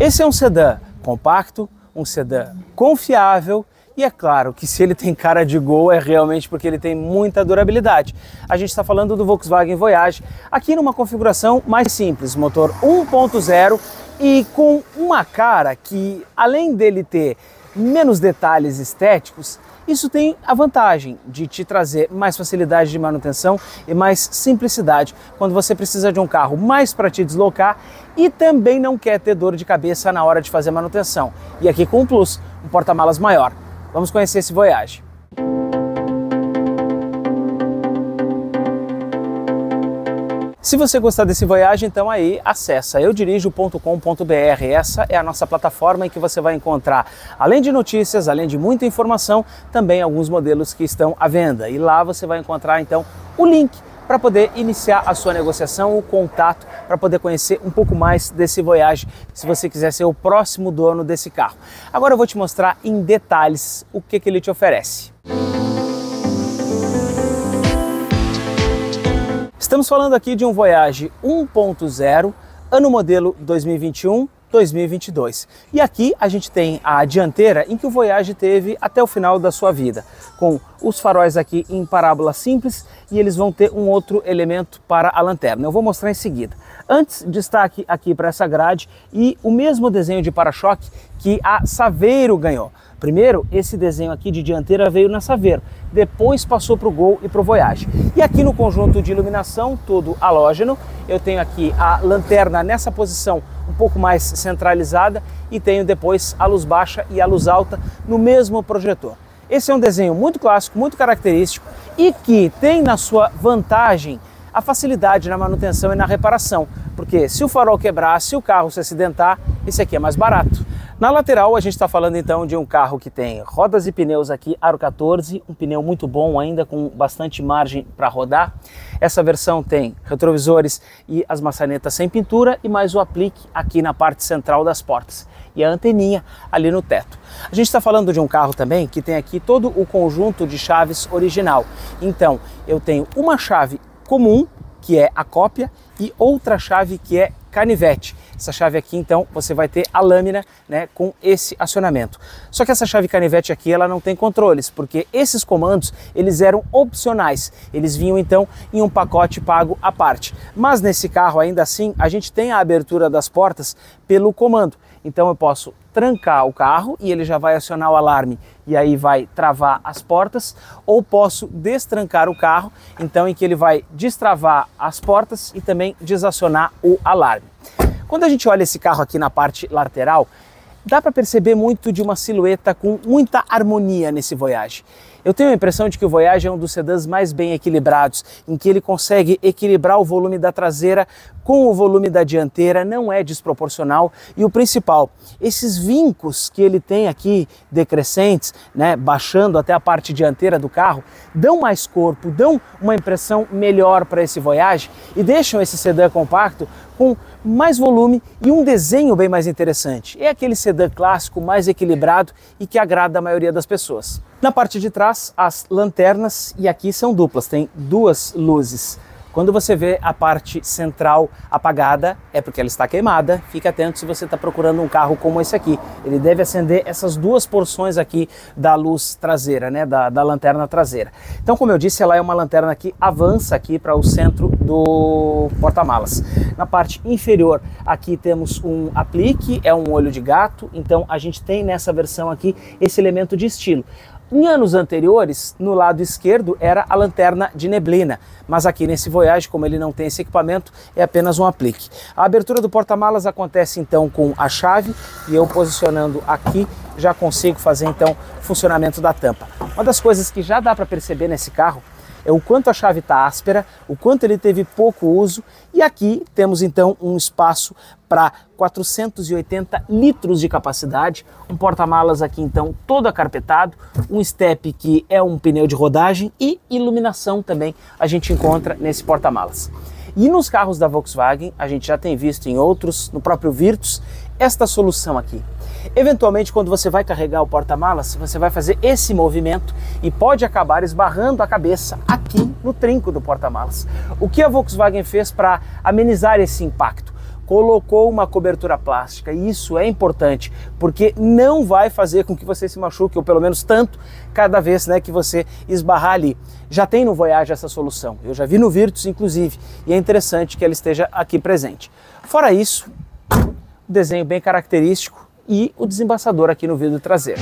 Esse é um sedã compacto, um sedã confiável e é claro que se ele tem cara de Gol é realmente porque ele tem muita durabilidade. A gente está falando do Volkswagen Voyage aqui numa configuração mais simples, motor 1.0 e com uma cara que, além dele ter menos detalhes estéticos, isso tem a vantagem de te trazer mais facilidade de manutenção e mais simplicidade quando você precisa de um carro mais para te deslocar e também não quer ter dor de cabeça na hora de fazer manutenção. E aqui com um plus, um porta-malas maior. Vamos conhecer esse Voyage. Se você gostar desse Voyage, então aí acessa eudirijo.com.br. Essa é a nossa plataforma em que você vai encontrar, além de notícias, além de muita informação, também alguns modelos que estão à venda. E lá você vai encontrar então o link para poder iniciar a sua negociação, o contato, para poder conhecer um pouco mais desse Voyage, se você quiser ser o próximo dono desse carro. Agora eu vou te mostrar em detalhes o que ele te oferece. Estamos falando aqui de um Voyage 1.0, ano modelo 2021-2022. E aqui a gente tem a dianteira em que o Voyage teve até o final da sua vida, com os faróis aqui em parábola simples e eles vão ter um outro elemento para a lanterna. Eu vou mostrar em seguida. Antes, destaque aqui para essa grade e o mesmo desenho de para-choque que a Saveiro ganhou. Primeiro, esse desenho aqui de dianteira veio na Saveiro, depois passou para o Gol e para o Voyage. E aqui no conjunto de iluminação, todo halógeno, eu tenho aqui a lanterna nessa posição um pouco mais centralizada e tenho depois a luz baixa e a luz alta no mesmo projetor. Esse é um desenho muito clássico, muito característico e que tem na sua vantagem a facilidade na manutenção e na reparação, porque se o farol quebrar, se o carro se acidentar, esse aqui é mais barato. Na lateral a gente está falando então de um carro que tem rodas e pneus aqui aro 14, um pneu muito bom ainda com bastante margem para rodar. Essa versão tem retrovisores e as maçanetas sem pintura e mais o aplique aqui na parte central das portas e a anteninha ali no teto. A gente está falando de um carro também que tem aqui todo o conjunto de chaves original. Então eu tenho uma chave comum, que é a cópia, e outra chave que é canivete. Essa chave aqui, então, você vai ter a lâmina, né, com esse acionamento. Só que essa chave canivete aqui, ela não tem controles, porque esses comandos, eles eram opcionais. Eles vinham, então, em um pacote pago à parte. Mas nesse carro, ainda assim, a gente tem a abertura das portas pelo comando. Então eu posso trancar o carro e ele já vai acionar o alarme e aí vai travar as portas, ou posso destrancar o carro, então em que ele vai destravar as portas e também desacionar o alarme. Quando a gente olha esse carro aqui na parte lateral, dá para perceber muito de uma silhueta com muita harmonia nesse Voyage. Eu tenho a impressão de que o Voyage é um dos sedãs mais bem equilibrados, em que ele consegue equilibrar o volume da traseira com o volume da dianteira, não é desproporcional. E o principal, esses vincos que ele tem aqui decrescentes, né, baixando até a parte dianteira do carro, dão mais corpo, dão uma impressão melhor para esse Voyage e deixam esse sedã compacto com mais volume e um desenho bem mais interessante. É aquele sedã clássico mais equilibrado e que agrada a maioria das pessoas. Na parte de trás, as lanternas, e aqui são duplas, tem duas luzes. Quando você vê a parte central apagada, é porque ela está queimada. Fique atento se você está procurando um carro como esse aqui. Ele deve acender essas duas porções aqui da luz traseira, né, da lanterna traseira. Então, como eu disse, ela é uma lanterna que avança aqui para o centro do porta-malas. Na parte inferior, aqui temos um aplique, é um olho de gato. Então, a gente tem nessa versão aqui esse elemento de estilo. Em anos anteriores, no lado esquerdo era a lanterna de neblina, mas aqui nesse Voyage, como ele não tem esse equipamento, é apenas um aplique. A abertura do porta-malas acontece então com a chave e eu posicionando aqui já consigo fazer então o funcionamento da tampa. Uma das coisas que já dá para perceber nesse carro é o quanto a chave está áspera, o quanto ele teve pouco uso, e aqui temos então um espaço para 480 litros de capacidade, um porta-malas aqui então todo acarpetado, um step que é um pneu de rodagem e iluminação também a gente encontra nesse porta-malas. E nos carros da Volkswagen, a gente já tem visto em outros, no próprio Virtus, esta solução aqui. Eventualmente, quando você vai carregar o porta-malas, você vai fazer esse movimento e pode acabar esbarrando a cabeça aqui no trinco do porta-malas. O que a Volkswagen fez para amenizar esse impacto? colocou uma cobertura plástica, e isso é importante, porque não vai fazer com que você se machuque, ou pelo menos tanto, cada vez, né, que você esbarrar ali. Já tem no Voyage essa solução, eu já vi no Virtus inclusive, e é interessante que ela esteja aqui presente. Fora isso, o desenho bem característico e o desembaçador aqui no vidro traseiro.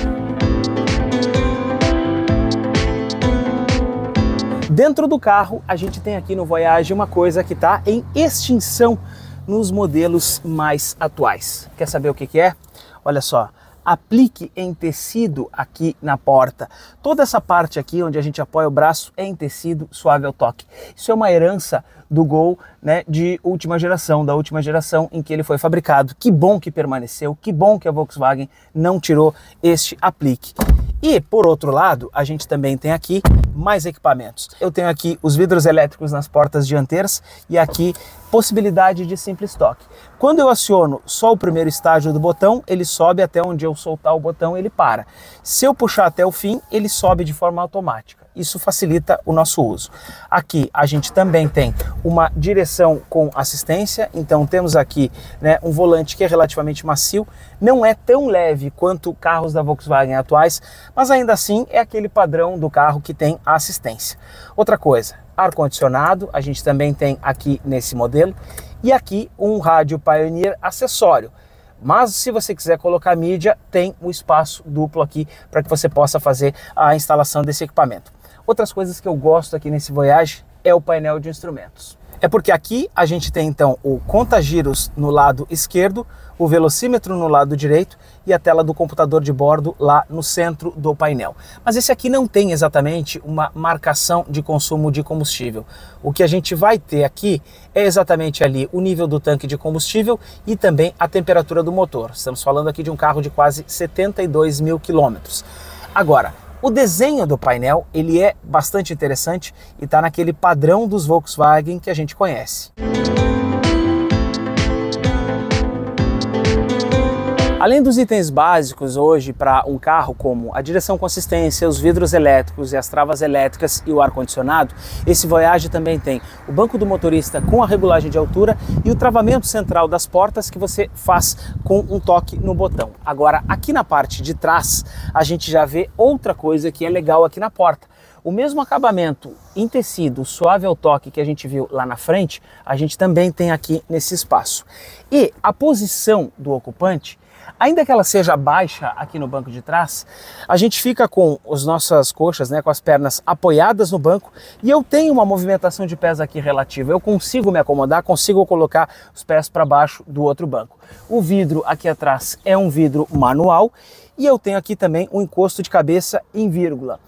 Dentro do carro, a gente tem aqui no Voyage uma coisa que está em extinção nos modelos mais atuais. Quer saber o que é? Olha só, aplique em tecido aqui na porta. Toda essa parte aqui onde a gente apoia o braço é em tecido suave ao toque. Isso é uma herança do Gol, né, de última geração, da última geração em que ele foi fabricado. Que bom que permaneceu, que bom que a Volkswagen não tirou este aplique. E, por outro lado, a gente também tem aqui mais equipamentos. Eu tenho aqui os vidros elétricos nas portas dianteiras e aqui possibilidade de simples toque. Quando eu aciono só o primeiro estágio do botão, ele sobe até onde eu soltar o botão, ele para. Se eu puxar até o fim, ele sobe de forma automática. Isso facilita o nosso uso. Aqui a gente também tem uma direção com assistência, então temos aqui, né, um volante que é relativamente macio, não é tão leve quanto carros da Volkswagen atuais, mas ainda assim é aquele padrão do carro que tem a assistência. Outra coisa, ar-condicionado, a gente também tem aqui nesse modelo, e aqui um rádio Pioneer acessório. Mas se você quiser colocar mídia, tem um espaço duplo aqui para que você possa fazer a instalação desse equipamento. Outras coisas que eu gosto aqui nesse Voyage é o painel de instrumentos. É porque aqui a gente tem então o conta-giros no lado esquerdo, o velocímetro no lado direito e a tela do computador de bordo lá no centro do painel. Mas esse aqui não tem exatamente uma marcação de consumo de combustível. O que a gente vai ter aqui é exatamente ali o nível do tanque de combustível e também a temperatura do motor. Estamos falando aqui de um carro de quase 72 mil quilômetros. Agora, o desenho do painel, ele é bastante interessante e está naquele padrão dos Volkswagen que a gente conhece. Além dos itens básicos hoje para um carro, como a direção com assistência, os vidros elétricos e as travas elétricas e o ar-condicionado, esse Voyage também tem o banco do motorista com a regulagem de altura e o travamento central das portas que você faz com um toque no botão. Agora, aqui na parte de trás, a gente já vê outra coisa que é legal aqui na porta. O mesmo acabamento em tecido suave ao toque que a gente viu lá na frente, a gente também tem aqui nesse espaço. E a posição do ocupante, ainda que ela seja baixa aqui no banco de trás, a gente fica com as nossas coxas, né, com as pernas apoiadas no banco, e eu tenho uma movimentação de pés aqui relativa. Eu consigo me acomodar, consigo colocar os pés para baixo do outro banco. O vidro aqui atrás é um vidro manual, e eu tenho aqui também um encosto de cabeça em vírgula.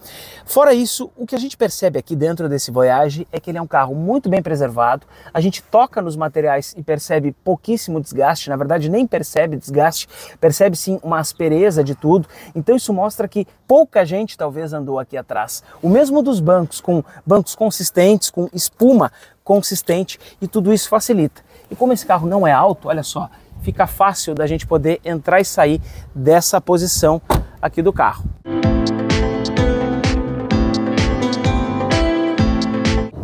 Fora isso, o que a gente percebe aqui dentro desse Voyage é que ele é um carro muito bem preservado. A gente toca nos materiais e percebe pouquíssimo desgaste, na verdade nem percebe desgaste, percebe sim uma aspereza de tudo. Então isso mostra que pouca gente talvez andou aqui atrás. O mesmo dos bancos, com bancos consistentes, com espuma consistente, e tudo isso facilita. E como esse carro não é alto, olha só, fica fácil da gente poder entrar e sair dessa posição aqui do carro.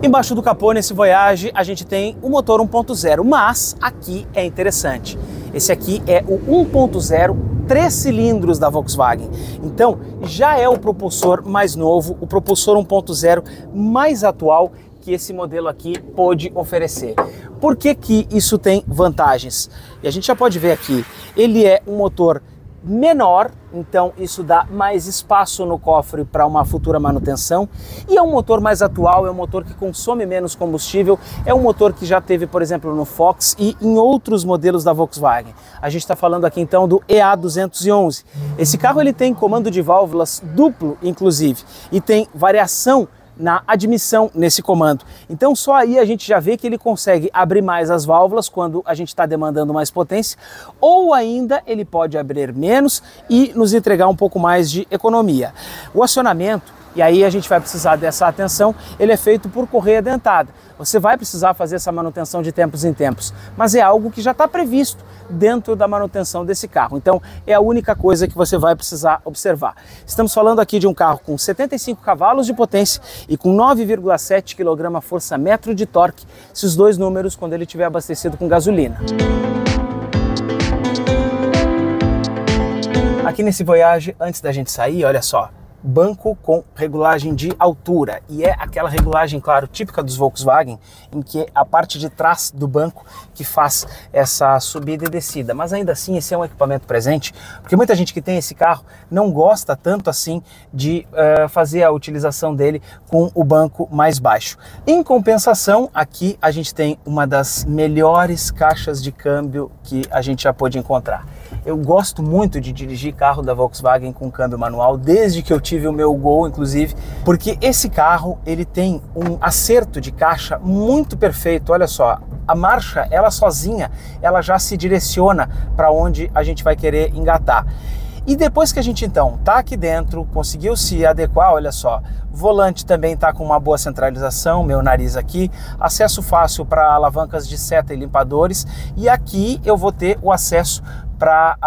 Embaixo do capô nesse Voyage a gente tem o motor 1.0, mas aqui é interessante. Esse aqui é o 1.0 3 cilindros da Volkswagen. Então já é o propulsor mais novo, o propulsor 1.0 mais atual que esse modelo aqui pôde oferecer. Por que que isso tem vantagens? E a gente já pode ver aqui, ele é um motor menor, então isso dá mais espaço no cofre para uma futura manutenção, e é um motor mais atual, é um motor que consome menos combustível, é um motor que já teve, por exemplo, no Fox e em outros modelos da Volkswagen. A gente está falando aqui então do EA211. Esse carro ele tem comando de válvulas duplo, inclusive, e tem variação na admissão nesse comando. Então só aí a gente já vê que ele consegue abrir mais as válvulas quando a gente está demandando mais potência, ou ainda ele pode abrir menos e nos entregar um pouco mais de economia. O acionamento, e aí a gente vai precisar dessa atenção, ele é feito por correia dentada. Você vai precisar fazer essa manutenção de tempos em tempos, mas é algo que já está previsto dentro da manutenção desse carro. Então é a única coisa que você vai precisar observar. Estamos falando aqui de um carro com 75 cavalos de potência e com 9,7 kgfm de torque, esses dois números quando ele estiver abastecido com gasolina. Aqui nesse Voyage, antes da gente sair, olha só, banco com regulagem de altura, e é aquela regulagem, claro, típica dos Volkswagen, em que a parte de trás do banco que faz essa subida e descida, mas ainda assim esse é um equipamento presente, porque muita gente que tem esse carro não gosta tanto assim de fazer a utilização dele com o banco mais baixo. Em compensação, aqui a gente tem uma das melhores caixas de câmbio que a gente já pôde encontrar. Eu gosto muito de dirigir carro da Volkswagen com câmbio manual, desde que eu tive o meu Gol, inclusive, porque esse carro ele tem um acerto de caixa muito perfeito. Olha só, a marcha, ela sozinha, ela já se direciona para onde a gente vai querer engatar. E depois que a gente então tá aqui dentro, conseguiu se adequar, olha só, volante também tá com uma boa centralização, meu nariz aqui, acesso fácil para alavancas de seta e limpadores, e aqui eu vou ter o acesso para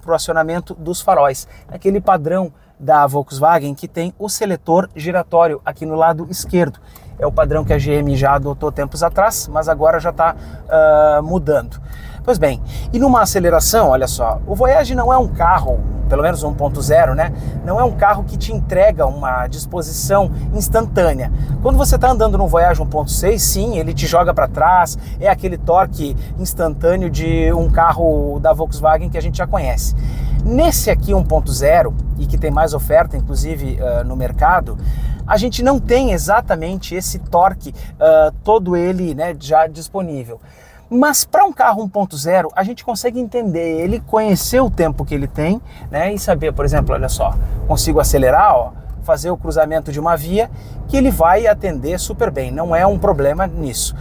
o acionamento dos faróis, aquele padrão da Volkswagen que tem o seletor giratório aqui no lado esquerdo. É o padrão que a GM já adotou tempos atrás, mas agora já está mudando. Pois bem, e numa aceleração, olha só, o Voyage não é um carro, pelo menos 1.0, né? Não é um carro que te entrega uma disposição instantânea. Quando você está andando no Voyage 1.6, sim, ele te joga para trás, é aquele torque instantâneo de um carro da Volkswagen que a gente já conhece. Nesse aqui 1.0, e que tem mais oferta, inclusive, no mercado, a gente não tem exatamente esse torque todo ele, né, já disponível. Mas para um carro 1.0, a gente consegue entender ele, conhecer o tempo que ele tem, né, e saber, por exemplo, olha só, consigo acelerar, ó, fazer o cruzamento de uma via, que ele vai atender super bem, não é um problema nisso.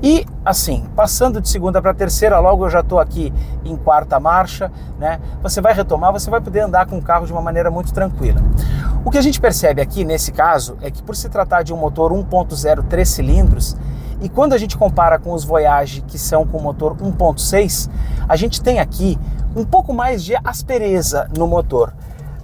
E assim, passando de segunda para terceira, logo eu já estou aqui em quarta marcha, né? Você vai retomar, você vai poder andar com o carro de uma maneira muito tranquila. O que a gente percebe aqui nesse caso é que por se tratar de um motor 1.0 3 cilindros, e quando a gente compara com os Voyage que são com motor 1.6, a gente tem aqui um pouco mais de aspereza no motor.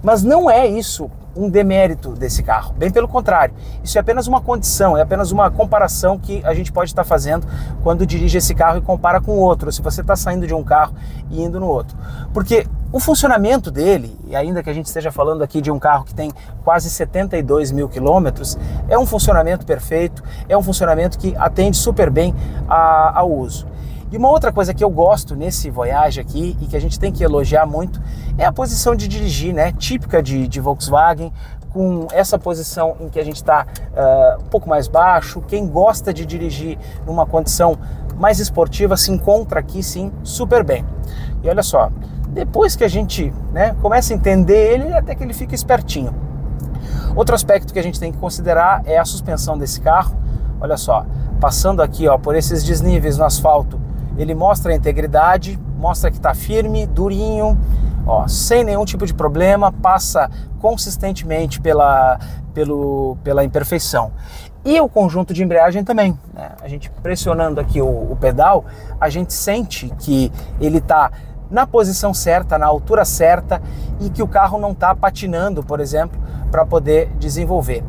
Mas não é isso um demérito desse carro, bem pelo contrário, isso é apenas uma condição, é apenas uma comparação que a gente pode estar fazendo quando dirige esse carro e compara com o outro, se você está saindo de um carro e indo no outro. Porque o funcionamento dele, e ainda que a gente esteja falando aqui de um carro que tem quase 72 mil quilômetros, é um funcionamento perfeito, é um funcionamento que atende super bem ao uso. E uma outra coisa que eu gosto nesse Voyage aqui, e que a gente tem que elogiar muito, é a posição de dirigir, né? Típica de Volkswagen, com essa posição em que a gente está um pouco mais baixo. Quem gosta de dirigir numa condição mais esportiva se encontra aqui sim super bem. E olha só, depois que a gente, né, começa a entender ele, até que ele fica espertinho. Outro aspecto que a gente tem que considerar é a suspensão desse carro. Olha só, passando aqui, ó, por esses desníveis no asfalto, ele mostra a integridade, mostra que está firme, durinho, ó, sem nenhum tipo de problema, passa consistentemente pela imperfeição. E o conjunto de embreagem também, né? A gente pressionando aqui o pedal, a gente sente que ele está na posição certa, na altura certa, e que o carro não está patinando, por exemplo, para poder desenvolver.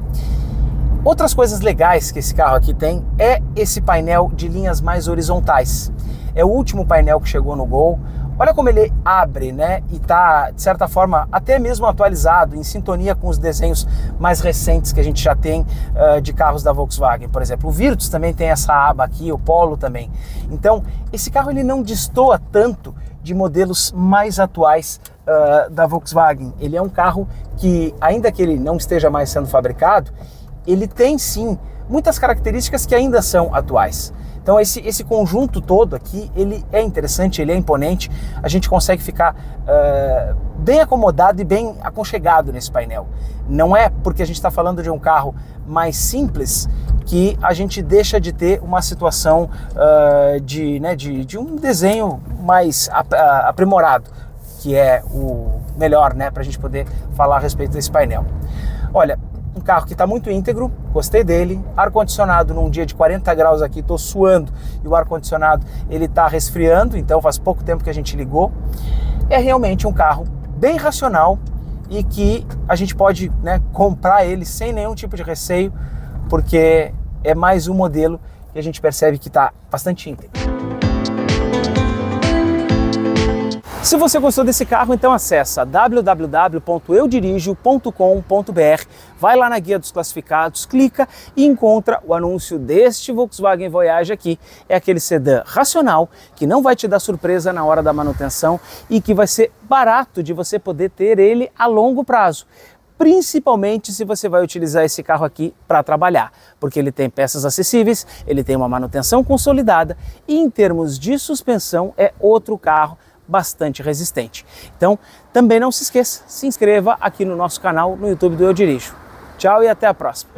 Outras coisas legais que esse carro aqui tem é esse painel de linhas mais horizontais. É o último painel que chegou no Gol. Olha como ele abre, né? E tá, de certa forma, até mesmo atualizado, em sintonia com os desenhos mais recentes que a gente já tem de carros da Volkswagen. Por exemplo, o Virtus também tem essa aba aqui, o Polo também. Então, esse carro ele não destoa tanto de modelos mais atuais da Volkswagen. Ele é um carro que, ainda que ele não esteja mais sendo fabricado, ele tem sim muitas características que ainda são atuais. Então esse conjunto todo aqui, ele é interessante, ele é imponente, a gente consegue ficar bem acomodado e bem aconchegado nesse painel. Não é porque a gente está falando de um carro mais simples que a gente deixa de ter uma situação de um desenho mais aprimorado, que é o melhor, né, para a gente poder falar a respeito desse painel. Olha, um carro que está muito íntegro, gostei dele, ar-condicionado num dia de 40 graus aqui, estou suando e o ar-condicionado ele está resfriando, então faz pouco tempo que a gente ligou. É realmente um carro bem racional e que a gente pode, né, comprar ele sem nenhum tipo de receio, porque é mais um modelo que a gente percebe que está bastante íntegro. Se você gostou desse carro, então acessa www.eudirijo.com.br, vai lá na guia dos classificados, clica e encontra o anúncio deste Volkswagen Voyage aqui. É aquele sedã racional, que não vai te dar surpresa na hora da manutenção e que vai ser barato de você poder ter ele a longo prazo. Principalmente se você vai utilizar esse carro aqui para trabalhar, porque ele tem peças acessíveis, ele tem uma manutenção consolidada e em termos de suspensão é outro carro bastante resistente. Então, também não se esqueça, se inscreva aqui no nosso canal no YouTube do Eu Dirijo. Tchau e até a próxima!